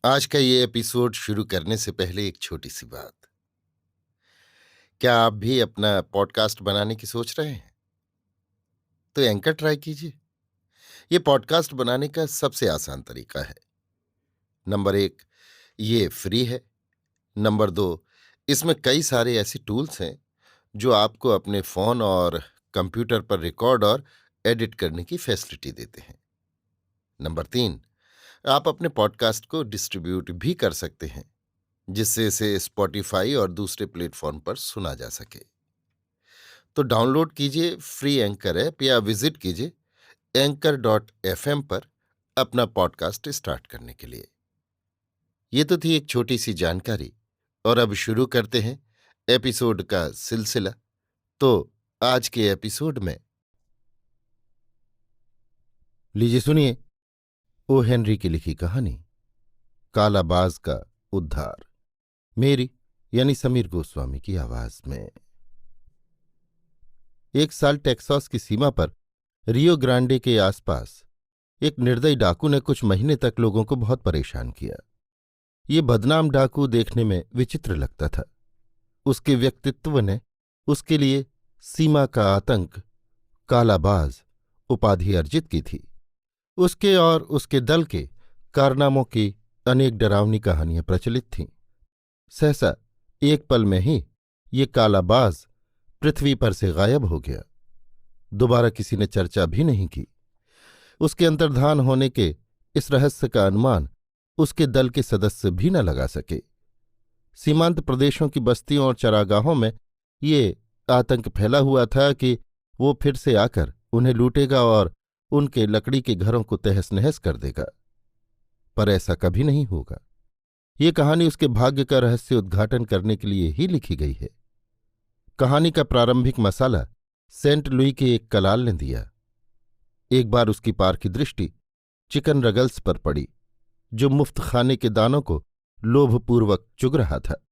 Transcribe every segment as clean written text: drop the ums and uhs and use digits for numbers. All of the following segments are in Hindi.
आज का ये एपिसोड शुरू करने से पहले एक छोटी सी बात। क्या आप भी अपना पॉडकास्ट बनाने की सोच रहे हैं? तो एंकर ट्राई कीजिए। ये पॉडकास्ट बनाने का सबसे आसान तरीका है। नंबर 1, ये फ्री है। नंबर 2, इसमें कई सारे ऐसे टूल्स हैं जो आपको अपने फोन और कंप्यूटर पर रिकॉर्ड और एडिट करने की फैसिलिटी देते हैं। नंबर 3, आप अपने पॉडकास्ट को डिस्ट्रीब्यूट भी कर सकते हैं, जिससे इसे स्पॉटिफाई और दूसरे प्लेटफॉर्म पर सुना जा सके। तो डाउनलोड कीजिए फ्री एंकर ऐप या विजिट कीजिए anchor.fm पर अपना पॉडकास्ट स्टार्ट करने के लिए। ये तो थी एक छोटी सी जानकारी, और अब शुरू करते हैं एपिसोड का सिलसिला। तो आज के एपिसोड में लीजिए सुनिए ओ हेनरी की लिखी कहानी कालाबाज का उद्धार, मेरी यानी समीर गोस्वामी की आवाज में। एक साल टेक्सास की सीमा पर रियो ग्रांडे के आसपास एक निर्दयी डाकू ने कुछ महीने तक लोगों को बहुत परेशान किया। ये बदनाम डाकू देखने में विचित्र लगता था। उसके व्यक्तित्व ने उसके लिए सीमा का आतंक, कालाबाज उपाधि अर्जित की थी। उसके और उसके दल के कारनामों की अनेक डरावनी कहानियां प्रचलित थीं। सहसा एक पल में ही ये कालाबाज पृथ्वी पर से गायब हो गया। दोबारा किसी ने चर्चा भी नहीं की। उसके अंतर्धान होने के इस रहस्य का अनुमान उसके दल के सदस्य भी न लगा सके। सीमांत प्रदेशों की बस्तियों और चरागाहों में ये आतंक फैला हुआ था कि वो फिर से आकर उन्हें लूटेगा और उनके लकड़ी के घरों को तहस नहस कर देगा। पर ऐसा कभी नहीं होगा। ये कहानी उसके भाग्य का रहस्य उद्घाटन करने के लिए ही लिखी गई है। कहानी का प्रारंभिक मसाला सेंट लुई के एक कलाल ने दिया। एक बार उसकी पारखी दृष्टि चिकन रगल्स पर पड़ी, जो मुफ्त खाने के दानों को लोभपूर्वक चुग रहा था।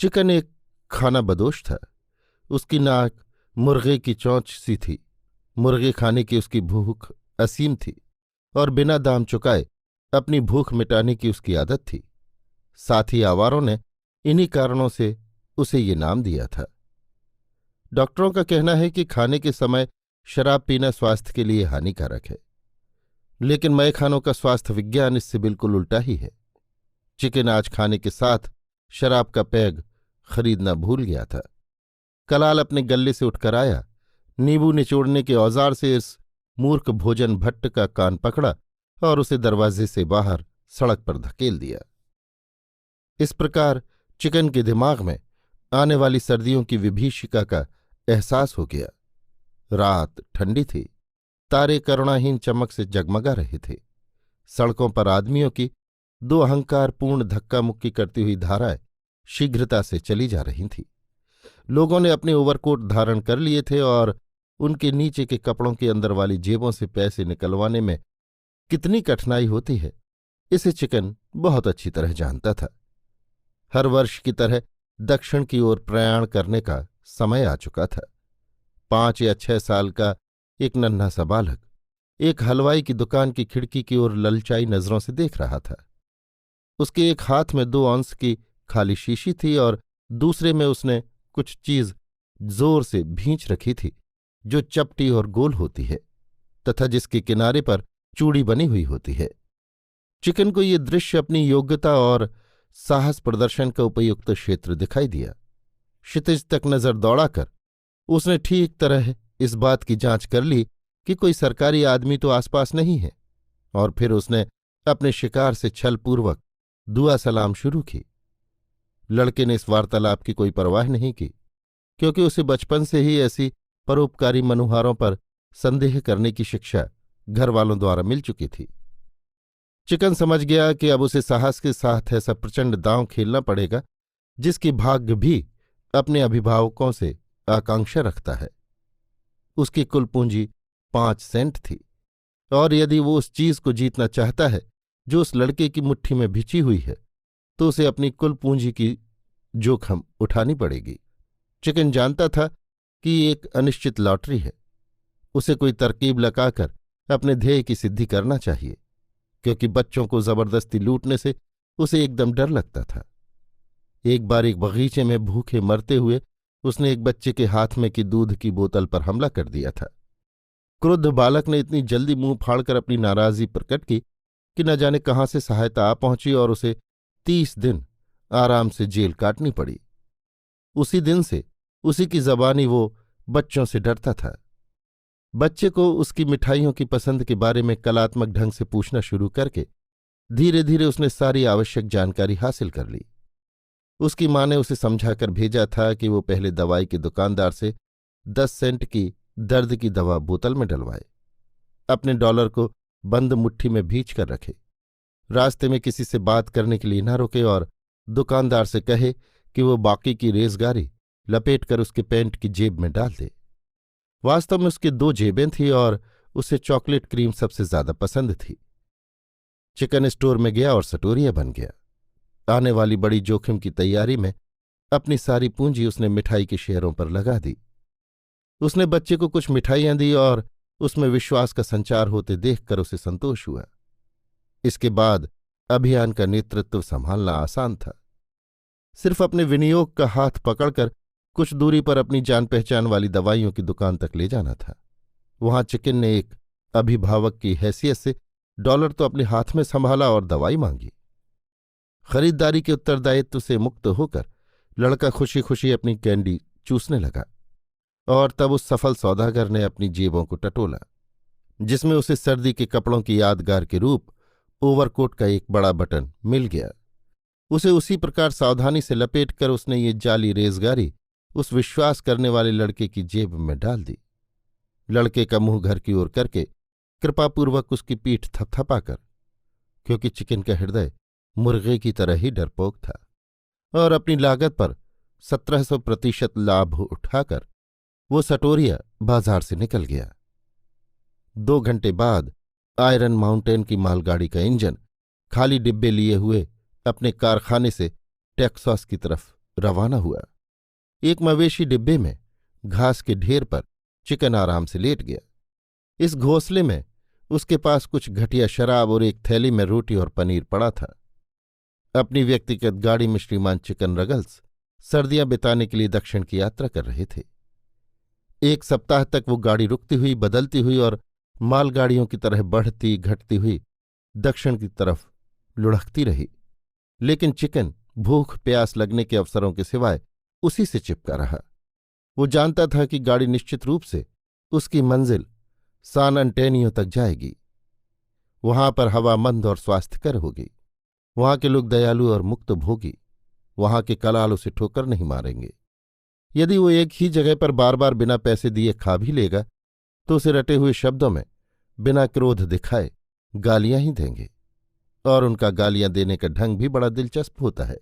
चिकन एक खाना बदोश था। उसकी नाक मुर्गे की चोंच सी थी। मुर्गे खाने की उसकी भूख असीम थी और बिना दाम चुकाए अपनी भूख मिटाने की उसकी आदत थी। साथ ही आवारों ने इन्हीं कारणों से उसे ये नाम दिया था। डॉक्टरों का कहना है कि खाने के समय शराब पीना स्वास्थ्य के लिए हानिकारक है, लेकिन मैखानों का स्वास्थ्य विज्ञान इससे बिल्कुल उल्टा ही है। चिकन आज खाने के साथ शराब का पैग खरीदना भूल गया था। कलाल अपने गल्ले से उठकर आया, नींबू निचोड़ने के औजार से इस मूर्ख भोजन भट्ट का कान पकड़ा और उसे दरवाजे से बाहर सड़क पर धकेल दिया। इस प्रकार चिकन के दिमाग में आने वाली सर्दियों की विभीषिका का एहसास हो गया। रात ठंडी थी। तारे करुणाहीन चमक से जगमगा रहे थे। सड़कों पर आदमियों की दो अहंकारपूर्ण धक्का मुक्की करती हुई धाराएं शीघ्रता से चली जा रही थीं। लोगों ने अपने ओवरकोट धारण कर लिए थे और उनके नीचे के कपड़ों के अंदर वाली जेबों से पैसे निकलवाने में कितनी कठिनाई होती है, इसे चिकन बहुत अच्छी तरह जानता था। हर वर्ष की तरह दक्षिण की ओर प्रयाण करने का समय आ चुका था। 5 या 6 साल का एक नन्हा सा बालक एक हलवाई की दुकान की खिड़की की ओर ललचाई नजरों से देख रहा था। उसके एक हाथ में 2 औंस की खाली शीशी थी और दूसरे में उसने कुछ चीज जोर से भींच रखी थी, जो चपटी और गोल होती है तथा जिसके किनारे पर चूड़ी बनी हुई होती है। चिकन को ये दृश्य अपनी योग्यता और साहस प्रदर्शन का उपयुक्त क्षेत्र दिखाई दिया। क्षितिज तक नजर दौड़ाकर उसने ठीक तरह इस बात की जांच कर ली कि कोई सरकारी आदमी तो आसपास नहीं है, और फिर उसने अपने शिकार से छलपूर्वक दुआ सलाम शुरू की। लड़के ने इस वार्तालाप की कोई परवाह नहीं की, क्योंकि उसे बचपन से ही ऐसी परोपकारी मनुहारों पर संदेह करने की शिक्षा घर वालों द्वारा मिल चुकी थी। चिकन समझ गया कि अब उसे साहस के साथ ऐसा प्रचंड दांव खेलना पड़ेगा जिसकी भाग्य भी अपने अभिभावकों से आकांक्षा रखता है। उसकी कुल पूंजी 5 सेंट थी, और यदि वो उस चीज को जीतना चाहता है जो उस लड़के की मुट्ठी में भिची हुई है, तो उसे अपनी कुल पूंजी की जोखिम उठानी पड़ेगी। चिकन जानता था कि ये एक अनिश्चित लॉटरी है। उसे कोई तरकीब लगाकर अपने ध्येय की सिद्धि करना चाहिए, क्योंकि बच्चों को जबरदस्ती लूटने से उसे एकदम डर लगता था। एक बार एक बगीचे में भूखे मरते हुए उसने एक बच्चे के हाथ में की दूध की बोतल पर हमला कर दिया था। क्रुद्ध बालक ने इतनी जल्दी मुंह फाड़कर अपनी नाराजगी प्रकट की कि न जाने कहाँ से सहायता आ पहुंची और उसे 30 दिन आराम से जेल काटनी पड़ी। उसी दिन से उसी की जबानी वो बच्चों से डरता था। बच्चे को उसकी मिठाइयों की पसंद के बारे में कलात्मक ढंग से पूछना शुरू करके धीरे धीरे उसने सारी आवश्यक जानकारी हासिल कर ली। उसकी माँ ने उसे समझाकर भेजा था कि वो पहले दवाई के दुकानदार से 10 सेंट की दर्द की दवा बोतल में डलवाए, अपने डॉलर को बंद मुट्ठी में भींच कर रखे, रास्ते में किसी से बात करने के लिए न रुके और दुकानदार से कहे कि वो बाकी की रेजगारी लपेट कर उसके पैंट की जेब में डाल दे। वास्तव में उसकी 2 जेबें थीं और उसे चॉकलेट क्रीम सबसे ज्यादा पसंद थी। चिकन स्टोर में गया और सटोरिया बन गया। आने वाली बड़ी जोखिम की तैयारी में अपनी सारी पूंजी उसने मिठाई के शेयरों पर लगा दी। उसने बच्चे को कुछ मिठाइयां दी और उसमें विश्वास का संचार होते देखकर उसे संतोष हुआ। इसके बाद अभियान का नेतृत्व संभालना आसान था। सिर्फ अपने विनियोग का हाथ पकड़कर कुछ दूरी पर अपनी जान पहचान वाली दवाइयों की दुकान तक ले जाना था। वहां चिकन ने एक अभिभावक की हैसियत से डॉलर तो अपने हाथ में संभाला और दवाई मांगी। खरीदारी के उत्तरदायित्व से मुक्त होकर लड़का खुशी खुशी अपनी कैंडी चूसने लगा और तब उस सफल सौदागर ने अपनी जेबों को टटोला, जिसमें उसे सर्दी के कपड़ों की यादगार के रूप ओवरकोट का एक बड़ा बटन मिल गया। उसे उसी प्रकार सावधानी से लपेटकर उसने ये जाली रेजगारी उस विश्वास करने वाले लड़के की जेब में डाल दी। लड़के का मुंह घर की ओर करके कृपापूर्वक उसकी पीठ थपथपाकर, क्योंकि चिकन का हृदय मुर्गे की तरह ही डरपोक था, और अपनी लागत पर 1700% लाभ उठाकर वो सटोरिया बाजार से निकल गया। 2 घंटे बाद आयरन माउंटेन की मालगाड़ी का इंजन खाली डिब्बे लिए हुए अपने कारखाने से टेक्सास की तरफ रवाना हुआ। एक मवेशी डिब्बे में घास के ढेर पर चिकन आराम से लेट गया। इस घोंसले में उसके पास कुछ घटिया शराब और एक थैली में रोटी और पनीर पड़ा था। अपनी व्यक्तिगत गाड़ी में श्रीमान चिकन रगल्स सर्दियां बिताने के लिए दक्षिण की यात्रा कर रहे थे। 1 सप्ताह तक वो गाड़ी रुकती हुई, बदलती हुई और मालगाड़ियों की तरह बढ़ती घटती हुई दक्षिण की तरफ लुढ़कती रही, लेकिन चिकन भूख प्यास लगने के अवसरों के सिवाय उसी से चिपका रहा। वो जानता था कि गाड़ी निश्चित रूप से उसकी मंजिल सान अंटेनियो तक जाएगी। वहां पर हवा मंद और स्वास्थ्यकर होगी। वहां के लोग दयालु और मुक्त भोगी। वहां के कलाल उसे ठोकर नहीं मारेंगे। यदि वो एक ही जगह पर बार बार बिना पैसे दिए खा भी लेगा तो उसे रटे हुए शब्दों में बिना क्रोध दिखाए गालियां ही देंगे, और उनका गालियां देने का ढंग भी बड़ा दिलचस्प होता है,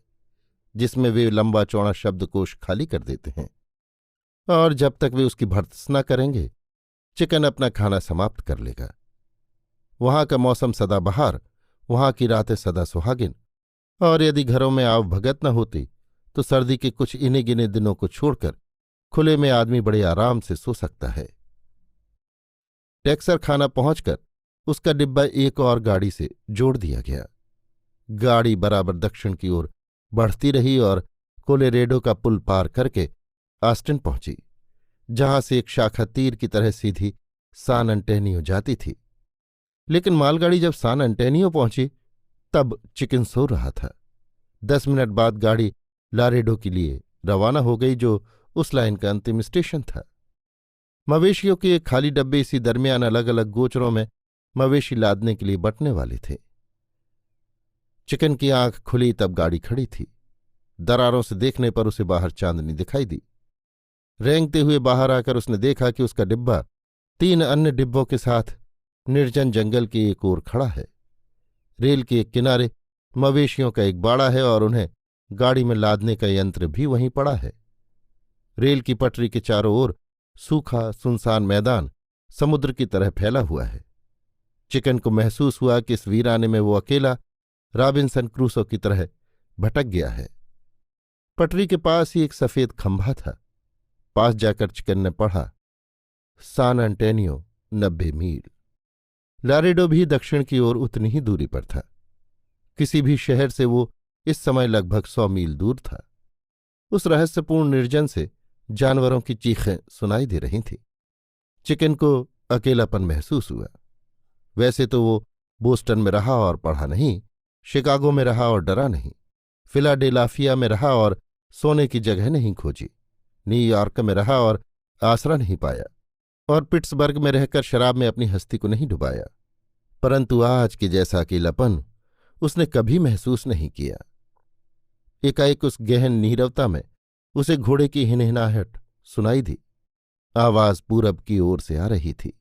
जिसमें वे लंबा चौड़ा शब्दकोश खाली कर देते हैं, और जब तक वे उसकी भर्त्सना करेंगे चिकन अपना खाना समाप्त कर लेगा। वहां का मौसम सदाबहार, वहां की रातें सदा सुहागिन, और यदि घरों में आव भगत न होती तो सर्दी के कुछ इन्हीं गिने दिनों को छोड़कर खुले में आदमी बड़े आराम से सो सकता है। टेक्सर खाना पहुंचकर उसका डिब्बा एक और गाड़ी से जोड़ दिया गया। गाड़ी बराबर दक्षिण की ओर बढ़ती रही और कोलोरेडो का पुल पार करके आस्टिन पहुंची, जहां से एक शाखा तीर की तरह सीधी सान अंटेनियो जाती थी। लेकिन मालगाड़ी जब सान अंटेनियो पहुंची तब चिकन सो रहा था। 10 मिनट बाद गाड़ी लारेडो के लिए रवाना हो गई, जो उस लाइन का अंतिम स्टेशन था। मवेशियों के एक खाली डब्बे इसी दरमियान अलग अलग गोचरों में मवेशी लादने के लिए बटने वाले थे। चिकन की आंख खुली तब गाड़ी खड़ी थी। दरारों से देखने पर उसे बाहर चांदनी दिखाई दी। रेंगते हुए बाहर आकर उसने देखा कि उसका डिब्बा 3 अन्य डिब्बों के साथ निर्जन जंगल की एक ओर खड़ा है। रेल के एक किनारे मवेशियों का एक बाड़ा है और उन्हें गाड़ी में लादने का यंत्र भी वहीं पड़ा है। रेल की पटरी के चारों ओर सूखा सुनसान मैदान समुद्र की तरह फैला हुआ है। चिकन को महसूस हुआ कि इस वीराने में वो अकेला रॉबिन्सन क्रूसो की तरह भटक गया है। पटरी के पास ही एक सफेद खंभा था। पास जाकर चिकन ने पढ़ा, सान अंटेनियो 90 मील। लारेडो भी दक्षिण की ओर उतनी ही दूरी पर था। किसी भी शहर से वो इस समय लगभग 100 मील दूर था। उस रहस्यपूर्ण निर्जन से जानवरों की चीखें सुनाई दे रही थीं। चिकन को अकेलापन महसूस हुआ। वैसे तो वो बोस्टन में रहा और पढ़ा नहीं, शिकागो में रहा और डरा नहीं, फिलाडेल्फिया में रहा और सोने की जगह नहीं खोजी, न्यूयॉर्क में रहा और आसरा नहीं पाया, और पिट्सबर्ग में रहकर शराब में अपनी हस्ती को नहीं डुबाया, परंतु आज के जैसा अकेलापन उसने कभी महसूस नहीं किया। एकाएक उस गहन नीरवता में उसे घोड़े की हिनहिनाहट सुनाई दी। आवाज पूरब की ओर से आ रही थी।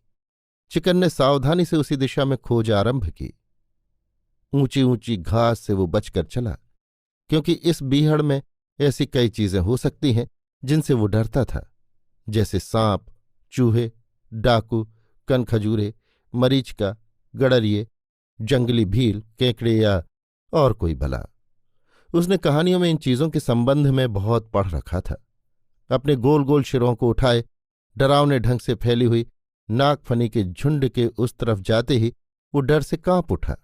चिकन ने सावधानी से उसी दिशा में खोज आरंभ की। ऊंची ऊंची घास से वो बचकर चला, क्योंकि इस बीहड़ में ऐसी कई चीजें हो सकती हैं जिनसे वो डरता था, जैसे सांप, चूहे, डाकू, कनखजूरे, मरीचिका, गडरिये, जंगली भील, केकड़े या और कोई भला। उसने कहानियों में इन चीजों के संबंध में बहुत पढ़ रखा था। अपने गोल गोल सिरों को उठाए डरावने ढंग से फैली हुई नागफनी के झुंड के उस तरफ जाते ही वो डर से कांप उठा।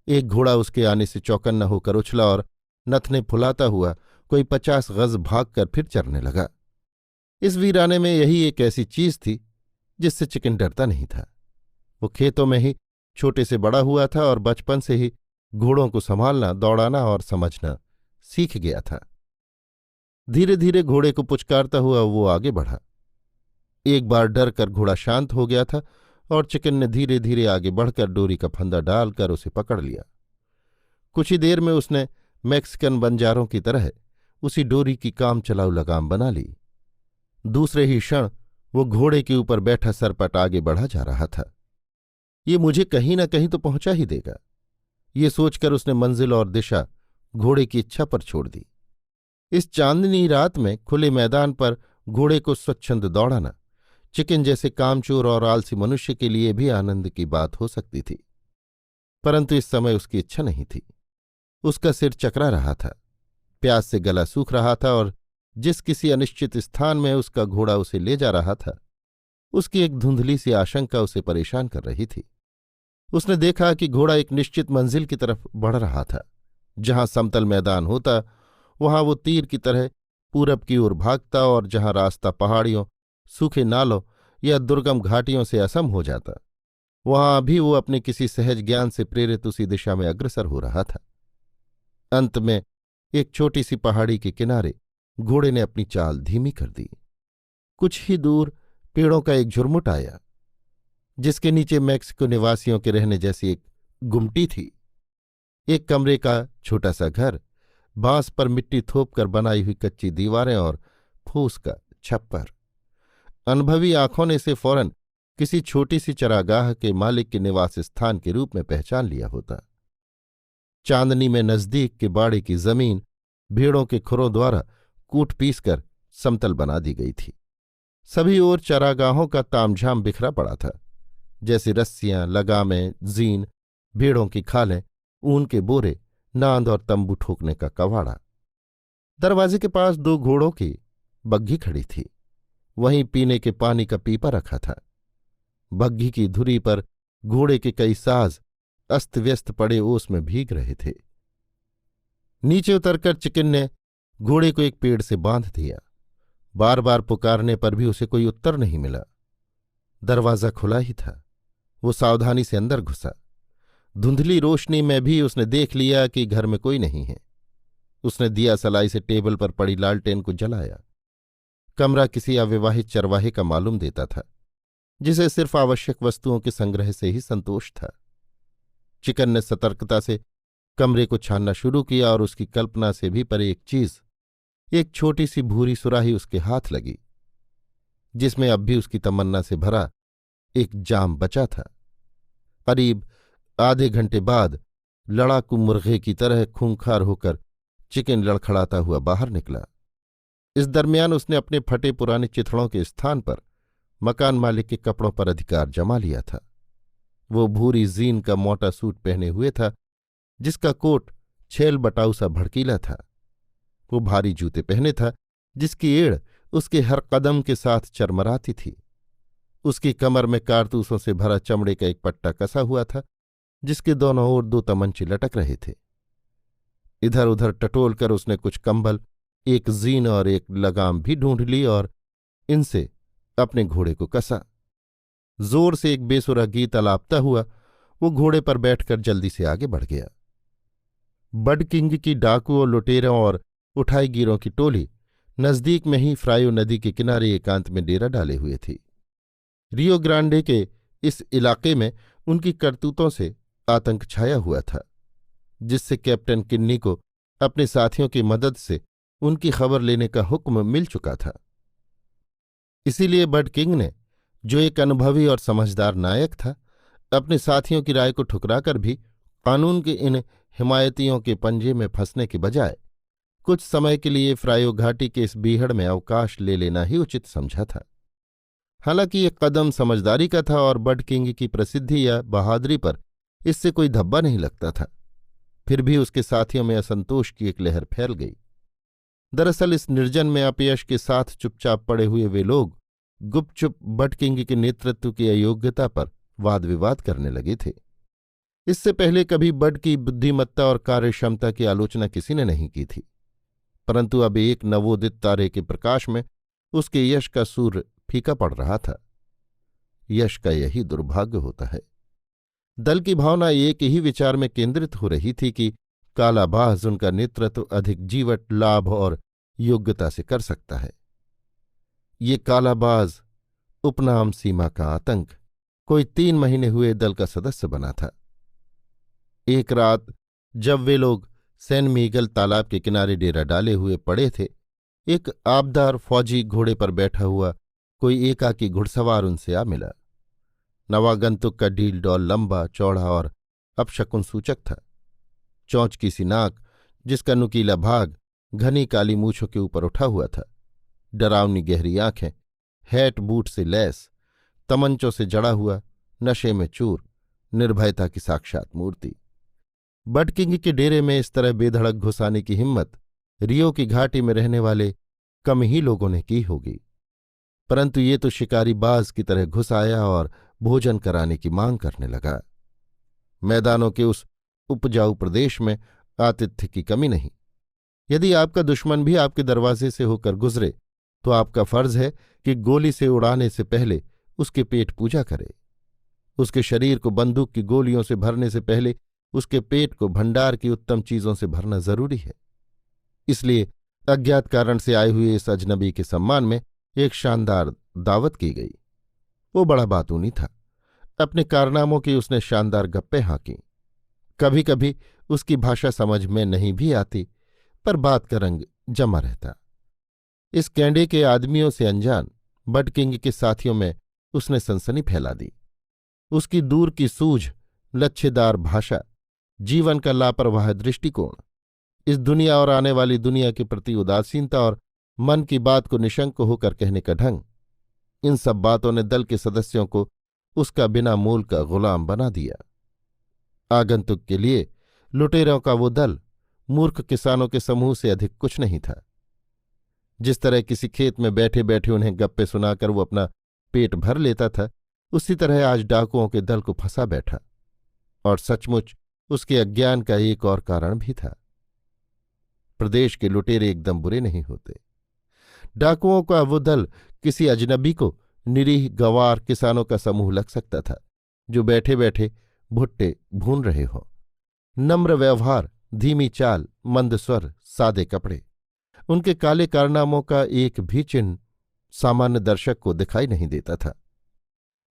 एक घोड़ा उसके आने से चौकन्ना होकर उछला और नथने फुलाता हुआ कोई 50 गज भागकर फिर चरने लगा। इस वीराने में यही एक ऐसी चीज थी जिससे चिकन डरता नहीं था। वो खेतों में ही छोटे से बड़ा हुआ था और बचपन से ही घोड़ों को संभालना, दौड़ाना और समझना सीख गया था। धीरे धीरे घोड़े को पुचकारता हुआ वो आगे बढ़ा। एक बार डर कर घोड़ा शांत हो गया था और चिकन ने धीरे धीरे आगे बढ़कर डोरी का फंदा डालकर उसे पकड़ लिया। कुछ ही देर में उसने मैक्सिकन बंजारों की तरह उसी डोरी की काम चलाऊ लगाम बना ली। दूसरे ही क्षण वो घोड़े के ऊपर बैठा सरपट आगे बढ़ा जा रहा था। ये मुझे कहीं न कहीं तो पहुंचा ही देगा, ये सोचकर उसने मंजिल और दिशा घोड़े की इच्छा पर छोड़ दी। इस चांदनी रात में खुले मैदान पर घोड़े को स्वच्छंद दौड़ाना चिकन जैसे कामचोर और आलसी मनुष्य के लिए भी आनंद की बात हो सकती थी, परंतु इस समय उसकी इच्छा नहीं थी। उसका सिर चकरा रहा था, प्यास से गला सूख रहा था और जिस किसी अनिश्चित स्थान में उसका घोड़ा उसे ले जा रहा था, उसकी एक धुंधली सी आशंका उसे परेशान कर रही थी। उसने देखा कि घोड़ा एक निश्चित मंजिल की तरफ बढ़ रहा था। जहां समतल मैदान होता वहां वो तीर की तरह पूरब की ओर भागता, और जहां रास्ता पहाड़ियों, सूखे नालों या दुर्गम घाटियों से असम हो जाता, वहां भी वो अपने किसी सहज ज्ञान से प्रेरित उसी दिशा में अग्रसर हो रहा था। अंत में एक छोटी सी पहाड़ी के किनारे घोड़े ने अपनी चाल धीमी कर दी। कुछ ही दूर पेड़ों का एक झुरमुट आया, जिसके नीचे मैक्सिको निवासियों के रहने जैसी एक गुमटी थी। एक कमरे का छोटा सा घर, बांस पर मिट्टी थोप कर बनाई हुई कच्ची दीवारें और फूस का छप्पर। अनुभवी आंखों ने इसे फौरन किसी छोटी सी चरागाह के मालिक के निवास स्थान के रूप में पहचान लिया होता। चांदनी में नजदीक के बाड़े की जमीन भेड़ों के खुरों द्वारा कूट पीस कर समतल बना दी गई थी। सभी ओर चरागाहों का तामझाम बिखरा पड़ा था, जैसे रस्सियां, लगामें, जीन, भेड़ों की खालें, ऊन के बोरे, नांद और तंबू ठोकने का कवाड़ा। दरवाजे के पास 2 घोड़ों की बग्घी खड़ी थी। वहीं पीने के पानी का पीपा रखा था। बग्घी की धुरी पर घोड़े के कई साज अस्त व्यस्त पड़े ओस में भीग रहे थे। नीचे उतरकर चिकन ने घोड़े को एक पेड़ से बांध दिया। बार बार पुकारने पर भी उसे कोई उत्तर नहीं मिला। दरवाजा खुला ही था। वो सावधानी से अंदर घुसा। धुंधली रोशनी में भी उसने देख लिया कि घर में कोई नहीं है। उसने दिया सलाई से टेबल पर पड़ी लालटेन को जलाया। कमरा किसी अविवाहित चरवाहे का मालूम देता था, जिसे सिर्फ आवश्यक वस्तुओं के संग्रह से ही संतोष था। चिकन ने सतर्कता से कमरे को छानना शुरू किया और उसकी कल्पना से भी परे एक चीज, एक छोटी सी भूरी सुराही उसके हाथ लगी, जिसमें अब भी उसकी तमन्ना से भरा एक जाम बचा था। करीब आधे घंटे बाद लड़ाकू मुर्गे की तरह खूंखार होकर चिकन लड़खड़ाता हुआ बाहर निकला। इस दरमियान उसने अपने फटे पुराने चिथड़ों के स्थान पर मकान मालिक के कपड़ों पर अधिकार जमा लिया था। वो भूरी जीन का मोटा सूट पहने हुए था, जिसका कोट छेल बटाऊ सा भड़कीला था। वो भारी जूते पहने था, जिसकी एड़ उसके हर कदम के साथ चरमराती थी। उसकी कमर में कारतूसों से भरा चमड़े का एक पट्टा कसा हुआ था, जिसके दोनों ओर 2 तमंचे लटक रहे थे। इधर उधर टटोल कर उसने कुछ कंबल, एक जीन और एक लगाम भी ढूंढ ली और इनसे अपने घोड़े को कसा। जोर से एक बेसुरा गीत अलापता हुआ वो घोड़े पर बैठकर जल्दी से आगे बढ़ गया। बड किंग की डाकुओं, लुटेरों और उठाईगीरों की टोली नजदीक में ही फ्रायो नदी के किनारे एकांत में डेरा डाले हुए थी। रियो ग्रांडे के इस इलाके में उनकी करतूतों से आतंक छाया हुआ था, जिससे कैप्टन किन्नी को अपने साथियों की मदद से उनकी खबर लेने का हुक्म मिल चुका था। इसीलिए बड किंग ने, जो एक अनुभवी और समझदार नायक था, अपने साथियों की राय को ठुकराकर भी कानून के इन हिमायतियों के पंजे में फंसने के बजाय कुछ समय के लिए फ्रायो घाटी के इस बीहड़ में अवकाश ले लेना ही उचित समझा था। हालांकि ये कदम समझदारी का था और बड किंग की प्रसिद्धि या बहादुरी पर इससे कोई धब्बा नहीं लगता था, फिर भी उसके साथियों में असंतोष की एक लहर फैल गई। दरअसल इस निर्जन में अपयश के साथ चुपचाप पड़े हुए वे लोग गुपचुप बड किंग के नेतृत्व की अयोग्यता पर वाद विवाद करने लगे थे। इससे पहले कभी बड की बुद्धिमत्ता और कार्यक्षमता की आलोचना किसी ने नहीं की थी, परंतु अब एक नवोदित तारे के प्रकाश में उसके यश का सूर्य फीका पड़ रहा था। यश का यही दुर्भाग्य होता है। दल की भावना एक ही विचार में केंद्रित हो रही थी कि कालाबाज उनका नेतृत्व अधिक जीवट, लाभ और योग्यता से कर सकता है। ये कालाबाज उपनाम सीमा का आतंक कोई 3 महीने हुए दल का सदस्य बना था। एक रात जब वे लोग सैन मीगल तालाब के किनारे डेरा डाले हुए पड़े थे, एक आबदार फौजी घोड़े पर बैठा हुआ कोई एकाकी घुड़सवार उनसे आ मिला। नवागंतुक का ढील डौल लंबा, चौड़ा और अपशकुन सूचक था। चौंच की सी नाक, जिसका नुकीला भाग घनी काली मूछों के ऊपर उठा हुआ था, डरावनी गहरी आंखें, हैट बूट से लैस, तमंचों से जड़ा हुआ, नशे में चूर, निर्भयता की साक्षात मूर्ति। बड किंग के डेरे में इस तरह बेधड़क घुस आने की हिम्मत रियो की घाटी में रहने वाले कम ही लोगों ने की होगी, परंतु ये तो शिकारी बाज की तरह घुस आया और भोजन कराने की मांग करने लगा। मैदानों के उस उपजाऊ प्रदेश में आतिथ्य की कमी नहीं। यदि आपका दुश्मन भी आपके दरवाजे से होकर गुजरे तो आपका फर्ज है कि गोली से उड़ाने से पहले उसके पेट पूजा करे। उसके शरीर को बंदूक की गोलियों से भरने से पहले उसके पेट को भंडार की उत्तम चीजों से भरना जरूरी है। इसलिए अज्ञात कारण से आए हुए इस अजनबी के सम्मान में एक शानदार दावत की गई। वो बड़ा बातूनी था। अपने कारनामों की उसने शानदार गप्पे हाँकी। कभी कभी उसकी भाषा समझ में नहीं भी आती, पर बात का रंग जमा रहता। इस कैंडे के आदमियों से अनजान बड किंग के साथियों में उसने सनसनी फैला दी। उसकी दूर की सूझ, लच्छेदार भाषा, जीवन का लापरवाह दृष्टिकोण, इस दुनिया और आने वाली दुनिया के प्रति उदासीनता और मन की बात को निशंक होकर कहने का ढंग, इन सब बातों ने दल के सदस्यों को उसका बिना मूल का गुलाम बना दिया। आगंतुक के लिए लुटेरों का वो दल मूर्ख किसानों के समूह से अधिक कुछ नहीं था। जिस तरह किसी खेत में बैठे बैठे उन्हें गप्पे सुनाकर वो अपना पेट भर लेता था, उसी तरह आज डाकुओं के दल को फंसा बैठा। और सचमुच उसके अज्ञान का एक और कारण भी था। प्रदेश के लुटेरे एकदम बुरे नहीं होते। डाकुओं का वो दल किसी अजनबी को निरीह गंवार किसानों का समूह लग सकता था, जो बैठे बैठे भुट्टे भून रहे हों। नम्र व्यवहार, धीमी चाल, मंद स्वर, सादे कपड़े, उनके काले कारनामों का एक भी चिन्ह सामान्य दर्शक को दिखाई नहीं देता था।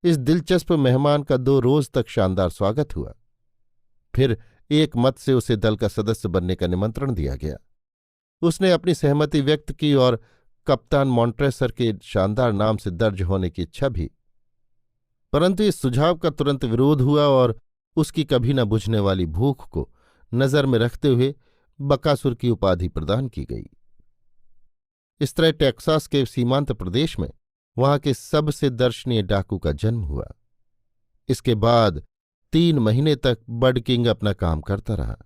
इस दिलचस्प मेहमान का 2 रोज तक शानदार स्वागत हुआ। फिर एक मत से उसे दल का सदस्य बनने का निमंत्रण दिया गया। उसने अपनी सहमति व्यक्त की और कप्तान मॉन्ट्रेसर के शानदार नाम से दर्ज होने की इच्छा भी, परंतु इस सुझाव का तुरंत विरोध हुआ और उसकी कभी न बुझने वाली भूख को नजर में रखते हुए बकासुर की उपाधि प्रदान की गई। इस तरह टेक्सास के सीमांत प्रदेश में वहां के सबसे दर्शनीय डाकू का जन्म हुआ। इसके बाद 3 महीने तक बड किंग अपना काम करता रहा।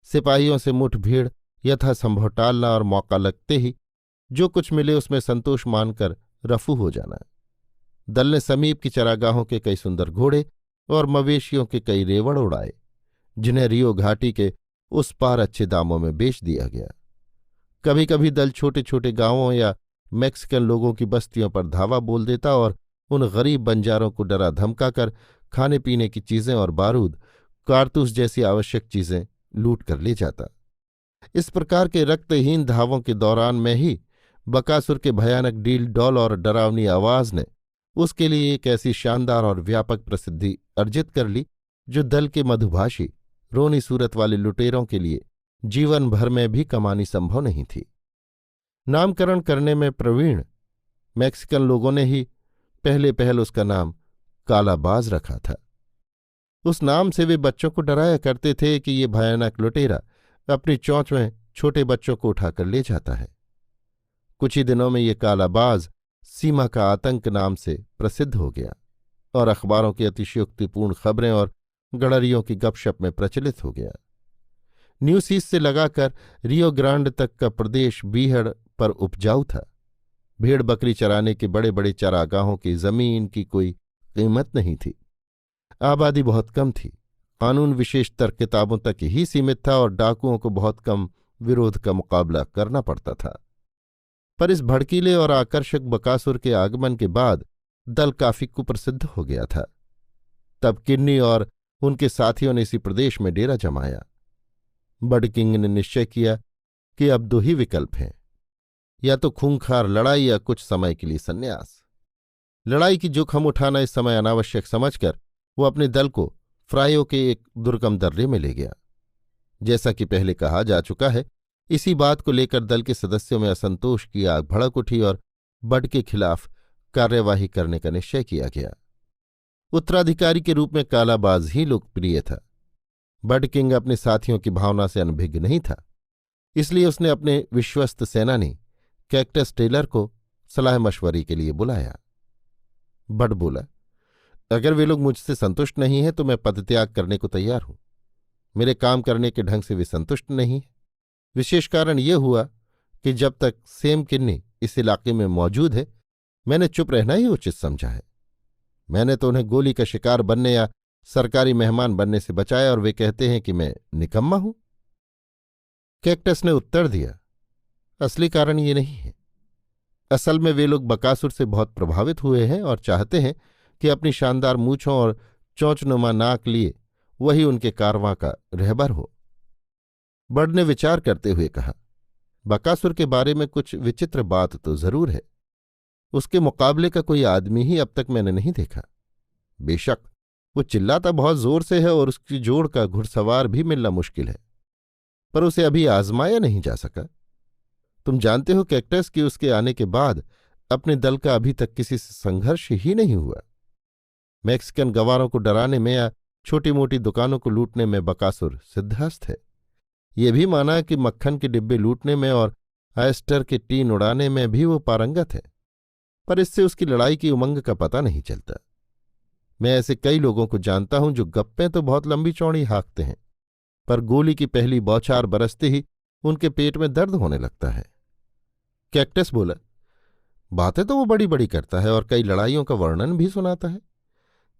सिपाहियों से मुठभेड़ यथासंभव टालना और मौका लगते ही जो कुछ मिले उसमें संतोष मानकर रफू हो जाना। दल ने समीप की चरागाहों के कई सुंदर घोड़े और मवेशियों के कई रेवड़ उड़ाए, जिन्हें रियो घाटी के उस पार अच्छे दामों में बेच दिया गया। कभी कभी दल छोटे छोटे गांवों या मैक्सिकन लोगों की बस्तियों पर धावा बोल देता और उन गरीब बंजारों को डरा धमकाकर खाने पीने की चीजें और बारूद, कारतूस जैसी आवश्यक चीजें लूट कर ले जाता। इस प्रकार के रक्तहीन धावों के दौरान में ही बकासुर के भयानक डील डॉल और डरावनी आवाज ने उसके लिए एक ऐसी शानदार और व्यापक प्रसिद्धि अर्जित कर ली जो दल के मधुभाषी रोनी सूरत वाले लुटेरों के लिए जीवन भर में भी कमानी संभव नहीं थी। नामकरण करने में प्रवीण मैक्सिकन लोगों ने ही पहले पहल उसका नाम कालाबाज रखा था। उस नाम से वे बच्चों को डराया करते थे कि ये भयानक लुटेरा अपनी चोंच में छोटे बच्चों को उठाकर ले जाता है। कुछ ही दिनों में ये कालाबाज सीमा का आतंक नाम से प्रसिद्ध हो गया और अखबारों की अतिशयोक्तिपूर्ण खबरें और गड़रियों की गपशप में प्रचलित हो गया। न्यूसीस से लगाकर रियो ग्रांड तक का प्रदेश बीहड़ पर उपजाऊ था। भेड़ बकरी चराने के बड़े बड़े चरागाहों की जमीन की कोई कीमत नहीं थी। आबादी बहुत कम थी। कानून विशेषतर किताबों तक ही सीमित था और डाकुओं को बहुत कम विरोध का मुकाबला करना पड़ता था। पर इस भड़कीले और आकर्षक बकासुर के आगमन के बाद दल काफी कुप्रसिद्ध हो गया था। तब किन्नी और उनके साथियों ने इसी प्रदेश में डेरा जमाया। बड किंग ने निश्चय किया कि अब दो ही विकल्प हैं, या तो खूंखार लड़ाई या कुछ समय के लिए संन्यास। लड़ाई की जोखिम उठाना इस समय अनावश्यक समझकर वो अपने दल को फ्रायो के एक दुर्गम दर्रे में ले गया। जैसा कि पहले कहा जा चुका है, इसी बात को लेकर दल के सदस्यों में असंतोष की आग भड़क उठी और बड के खिलाफ कार्यवाही करने का निश्चय किया गया। उत्तराधिकारी के रूप में कालाबाज ही लोकप्रिय था। बड किंग अपने साथियों की भावना से अनभिज्ञ नहीं था, इसलिए उसने अपने विश्वस्त सेनानी कैक्टस टेलर को सलाह मशवरे के लिए बुलाया। बड बोला, अगर वे लोग मुझसे संतुष्ट नहीं हैं तो मैं पदत्याग करने को तैयार हूं। मेरे काम करने के ढंग से वे संतुष्ट नहीं हैं। विशेष कारण ये हुआ कि जब तक सेम किन्नी इस इलाके में मौजूद है, मैंने चुप रहना ही उचित समझा है। मैंने तो उन्हें गोली का शिकार बनने या सरकारी मेहमान बनने से बचाया और वे कहते हैं कि मैं निकम्मा हूं। कैक्टस ने उत्तर दिया, असली कारण ये नहीं है। असल में वे लोग बकासुर से बहुत प्रभावित हुए हैं और चाहते हैं कि अपनी शानदार मूंछों और चौंचनुमा नाक लिए वही उनके कारवां का रहबर हो। बड ने विचार करते हुए कहा, बकासुर के बारे में कुछ विचित्र बात तो जरूर है। उसके मुकाबले का कोई आदमी ही अब तक मैंने नहीं देखा। बेशक वो चिल्लाता बहुत जोर से है और उसकी जोड़ का घुड़सवार भी मिलना मुश्किल है, पर उसे अभी आजमाया नहीं जा सका। तुम जानते हो कैक्टस कि उसके आने के बाद अपने दल का अभी तक किसी से संघर्ष ही नहीं हुआ। मैक्सिकन गवारों को डराने में या छोटी मोटी दुकानों को लूटने में बकासुर सिद्धहस्त है। ये भी माना कि मक्खन के डिब्बे लूटने में और आयस्टर के टीन उड़ाने में भी वो पारंगत है, पर इससे उसकी लड़ाई की उमंग का पता नहीं चलता। मैं ऐसे कई लोगों को जानता हूं जो गप्पें तो बहुत लंबी चौड़ी हाँकते हैं, पर गोली की पहली बौछार बरसते ही उनके पेट में दर्द होने लगता है। कैक्टस बोला, बातें तो वो बड़ी बड़ी करता है और कई लड़ाइयों का वर्णन भी सुनाता है।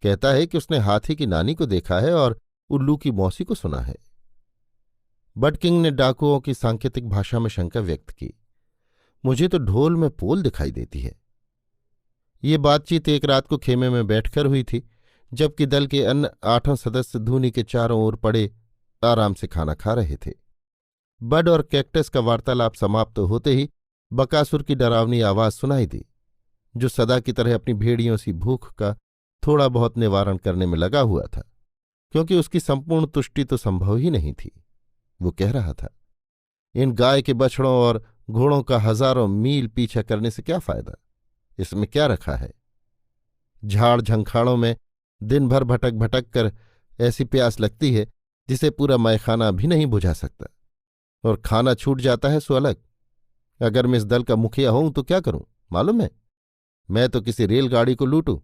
कहता है कि उसने हाथी की नानी को देखा है और उल्लू की मौसी को सुना है। बड किंग ने डाकुओं की सांकेतिक भाषा में शंका व्यक्त की, मुझे तो ढोल में पोल दिखाई देती है। ये बातचीत एक रात को खेमे में बैठकर हुई थी, जबकि दल के अन्य 8 सदस्य धूनी के चारों ओर पड़े आराम से खाना खा रहे थे। बड और कैक्टस का वार्तालाप समाप्त होते ही बकासुर की डरावनी आवाज सुनाई दी, जो सदा की तरह अपनी भेड़ियों सी भूख का थोड़ा बहुत निवारण करने में लगा हुआ था, क्योंकि उसकी संपूर्ण तुष्टि तो संभव ही नहीं थी। वो कह रहा था, इन गाय के बछड़ों और घोड़ों का हजारों मील पीछा करने से क्या फायदा? इसमें क्या रखा है? झाड़ झंखाड़ों में दिन भर भटक भटक कर ऐसी प्यास लगती है जिसे पूरा मैखाना भी नहीं बुझा सकता, और खाना छूट जाता है सो अलग। अगर मैं इस दल का मुखिया हूं तो क्या करूं मालूम है? मैं तो किसी रेलगाड़ी को लूटूं,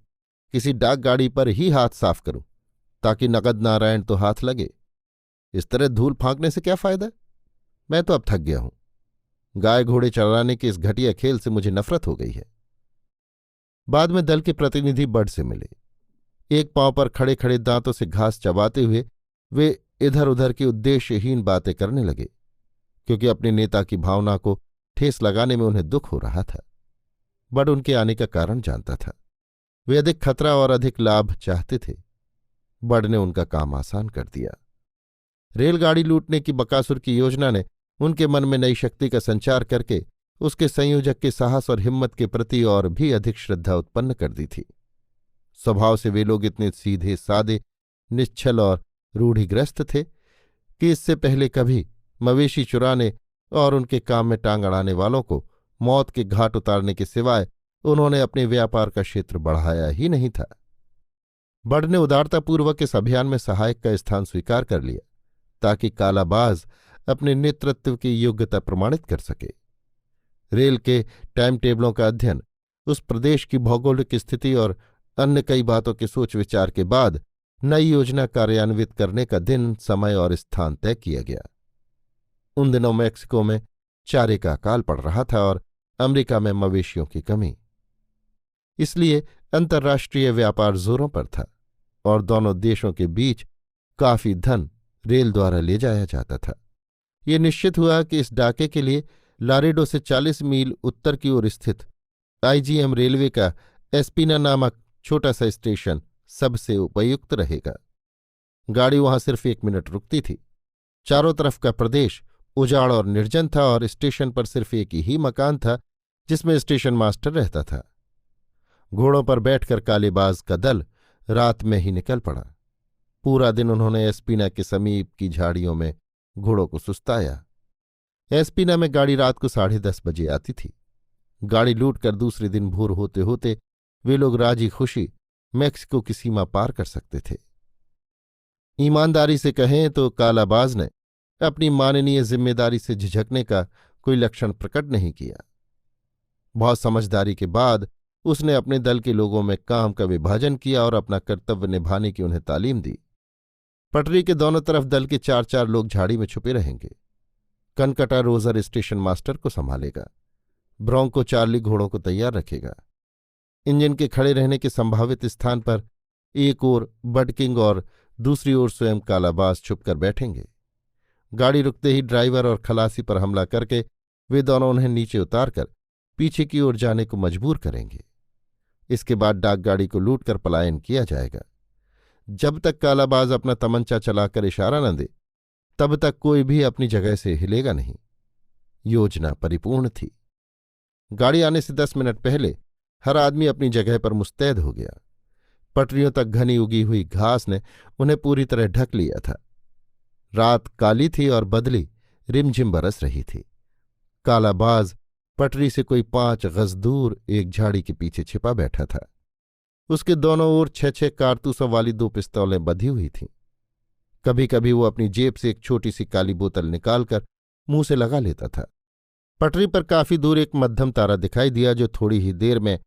किसी डाक गाड़ी पर ही हाथ साफ करूं, ताकि नगद नारायण तो हाथ लगे। इस तरह धूल फांकने से क्या फायदा? मैं तो अब थक गया हूं। गाय घोड़े चराने के इस घटिया खेल से मुझे नफरत हो गई है। बाद में दल के प्रतिनिधि बड से मिले। एक पांव पर खड़े खड़े दांतों से घास चबाते हुए वे इधर उधर की उद्देश्यहीन बातें करने लगे, क्योंकि अपने नेता की भावना को ठेस लगाने में उन्हें दुख हो रहा था। बड उनके आने का कारण जानता था। वे अधिक खतरा और अधिक लाभ चाहते थे। बड ने उनका काम आसान कर दिया। रेलगाड़ी लूटने की बकासुर की योजना ने उनके मन में नई शक्ति का संचार करके उसके संयोजक के साहस और हिम्मत के प्रति और भी अधिक श्रद्धा उत्पन्न कर दी थी। स्वभाव से वे लोग इतने सीधे सादे, निश्छल और रूढ़िग्रस्त थे कि इससे पहले कभी मवेशी चुराने और उनके काम में टांग अड़ाने वालों को मौत के घाट उतारने के सिवाय उन्होंने अपने व्यापार का क्षेत्र बढ़ाया ही नहीं था। बड ने उदारतापूर्वक इस अभियान में सहायक का स्थान स्वीकार कर लिया ताकि कालाबाज अपने नेतृत्व की योग्यता प्रमाणित कर सके। रेल के टाइम टेबलों का अध्ययन, उस प्रदेश की भौगोलिक स्थिति और अन्य कई बातों के सोच विचार के बाद नई योजना कार्यान्वित करने का दिन, समय और स्थान तय किया गया। उन दिनों मैक्सिको में चारे का अकाल पड़ रहा था और अमेरिका में मवेशियों की कमी। इसलिए अंतर्राष्ट्रीय व्यापार जोरों पर था और दोनों देशों के बीच काफी धन रेल द्वारा ले जाया जाता था। ये निश्चित हुआ कि इस डाके के लिए लारेडो से 40 मील उत्तर की ओर स्थित आईजीएम रेलवे का एस्पिना नामक छोटा सा स्टेशन सबसे उपयुक्त रहेगा। गाड़ी वहां सिर्फ 1 मिनट रुकती थी। चारों तरफ का प्रदेश उजाड़ और निर्जन था और स्टेशन पर सिर्फ एक ही मकान था जिसमें स्टेशन मास्टर रहता था। घोड़ों पर बैठकर कालेबाज का दल रात में ही निकल पड़ा। पूरा दिन उन्होंने एस्पिना के समीप की झाड़ियों में घोड़ों को सुस्ताया। एस्पिना में गाड़ी रात को 10:30 बजे आती थी। गाड़ी लूटकर दूसरे दिन भोर होते होते वे लोग राजी खुशी मैक्सिको की सीमा पार कर सकते थे। ईमानदारी से कहें तो कालाबाज ने अपनी माननीय जिम्मेदारी से झिझकने का कोई लक्षण प्रकट नहीं किया। बहुत समझदारी के बाद उसने अपने दल के लोगों में काम का विभाजन किया और अपना कर्तव्य निभाने की उन्हें तालीम दी। पटरी के दोनों तरफ दल के 4-4 लोग झाड़ी में छुपे रहेंगे। कनकटा रोजर स्टेशन मास्टर को संभालेगा। ब्रोंको चार्ली घोड़ों को तैयार रखेगा। इंजन के खड़े रहने के संभावित स्थान पर एक ओर बडकिंग और दूसरी ओर स्वयं कालाबाज छुपकर बैठेंगे। गाड़ी रुकते ही ड्राइवर और खलासी पर हमला करके वे दोनों उन्हें नीचे उतारकर पीछे की ओर जाने को मजबूर करेंगे। इसके बाद डाकगाड़ी को लूटकर पलायन किया जाएगा। जब तक कालाबाज अपना तमंचा चलाकर इशारा न दे तब तक कोई भी अपनी जगह से हिलेगा नहीं। योजना परिपूर्ण थी। गाड़ी आने से 10 मिनट पहले हर आदमी अपनी जगह पर मुस्तैद हो गया। पटरियों तक घनी उगी हुई घास ने उन्हें पूरी तरह ढक लिया था। रात काली थी और बदली रिमझिम बरस रही थी। कालाबाज पटरी से कोई 5 गज दूर एक झाड़ी के पीछे छिपा बैठा था। उसके दोनों ओर 6-6 कारतूसों वाली 2 पिस्तौलें बंधी हुई थीं। कभी कभी वो अपनी जेब से एक छोटी सी काली बोतल निकालकर मुंह से लगा लेता था। पटरी पर काफी दूर एक मध्यम तारा दिखाई दिया जो थोड़ी ही देर में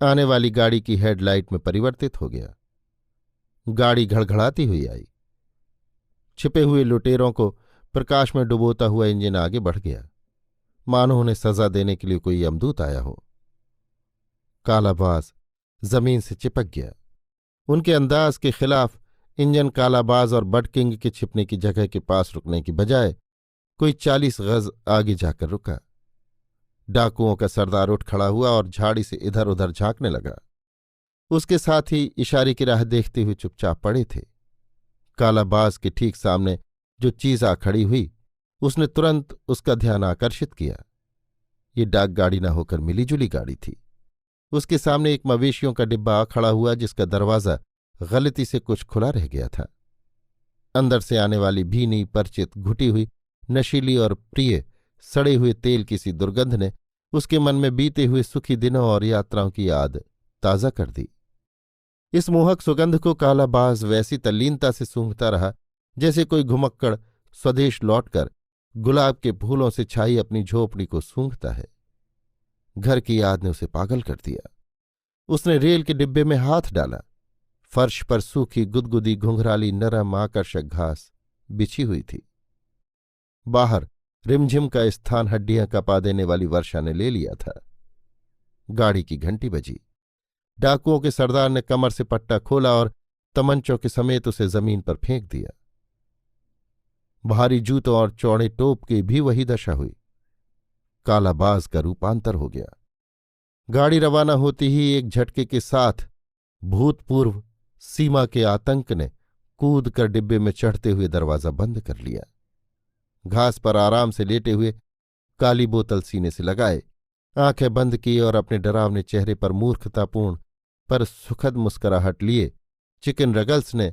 आने वाली गाड़ी की हेडलाइट में परिवर्तित हो गया। गाड़ी घड़घड़ाती हुई आई। छिपे हुए लुटेरों को प्रकाश में डुबोता हुआ इंजन आगे बढ़ गया, मानो उन्हें सजा देने के लिए कोई यमदूत आया हो। कालाबाज जमीन से चिपक गया। उनके अंदाज के खिलाफ इंजन कालाबाज और बडकिंग के छिपने की जगह के पास रुकने की बजाय कोई 40 गज आगे जाकर रुका। डाकुओं का सरदार उठ खड़ा हुआ और झाड़ी से इधर उधर झांकने लगा। उसके साथ ही इशारे की राह देखते हुए चुपचाप पड़े थे। कालाबाज के ठीक सामने जो चीज आ खड़ी हुई उसने तुरंत उसका ध्यान आकर्षित किया। ये डाकगाड़ी न होकर मिलीजुली गाड़ी थी। उसके सामने एक मवेशियों का डिब्बा आ खड़ा हुआ जिसका दरवाज़ा गलती से कुछ खुला रह गया था। अंदर से आने वाली भीनी, परिचित, घुटी हुई, नशीली और प्रिय सड़े हुए तेल की सी दुर्गंध ने उसके मन में बीते हुए सुखी दिनों और यात्राओं की याद ताज़ा कर दी। इस मोहक सुगंध को कालाबाज वैसी तल्लीनता से सूंघता रहा जैसे कोई घुमक्कड़ स्वदेश लौटकर गुलाब के फूलों से छाई अपनी झोपड़ी को सूंघता है। घर की याद ने उसे पागल कर दिया। उसने रेल के डिब्बे में हाथ डाला। फर्श पर सूखी गुदगुदी घुंघराली नरम आकर्षक घास बिछी हुई थी। बाहर रिमझिम का स्थान हड्डियां कपा देने वाली वर्षा ने ले लिया था। गाड़ी की घंटी बजी। डाकुओं के सरदार ने कमर से पट्टा खोला और तमंचों के समेत उसे जमीन पर फेंक दिया। भारी जूतों और चौड़े टोप की भी वही दशा हुई। कालाबाज का रूपांतर हो गया। गाड़ी रवाना होती ही एक झटके के साथ भूतपूर्व सीमा के आतंक ने कूद कर डिब्बे में चढ़ते हुए दरवाजा बंद कर लिया। घास पर आराम से लेटे हुए, काली बोतल सीने से लगाए, आंखें बंद की और अपने डरावने चेहरे पर मूर्खतापूर्ण पर सुखद मुस्कुराहट लिए चिकन रगल्स ने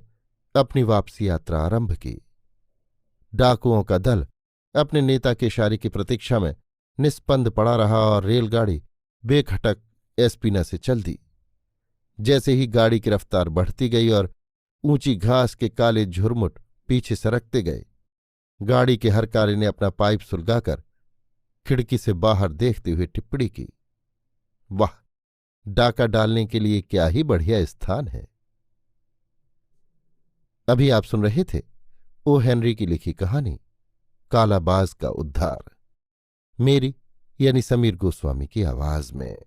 अपनी वापसी यात्रा आरंभ की। डाकुओं का दल अपने नेता के इशारे की प्रतीक्षा में निस्पंद पड़ा रहा और रेलगाड़ी बेखटक एस्पीना से चल दी। जैसे ही गाड़ी की रफ्तार बढ़ती गई और ऊंची घास के काले झुरमुट पीछे सरकते गए, गाड़ी के हर कार्य ने अपना पाइप सुलगाकर खिड़की से बाहर देखते हुए टिप्पणी की, वाह, डाका डालने के लिए क्या ही बढ़िया स्थान है। अभी आप सुन रहे थे ओ हेनरी की लिखी कहानी कालाबाज का उद्धार, मेरी यानी समीर गोस्वामी की आवाज में।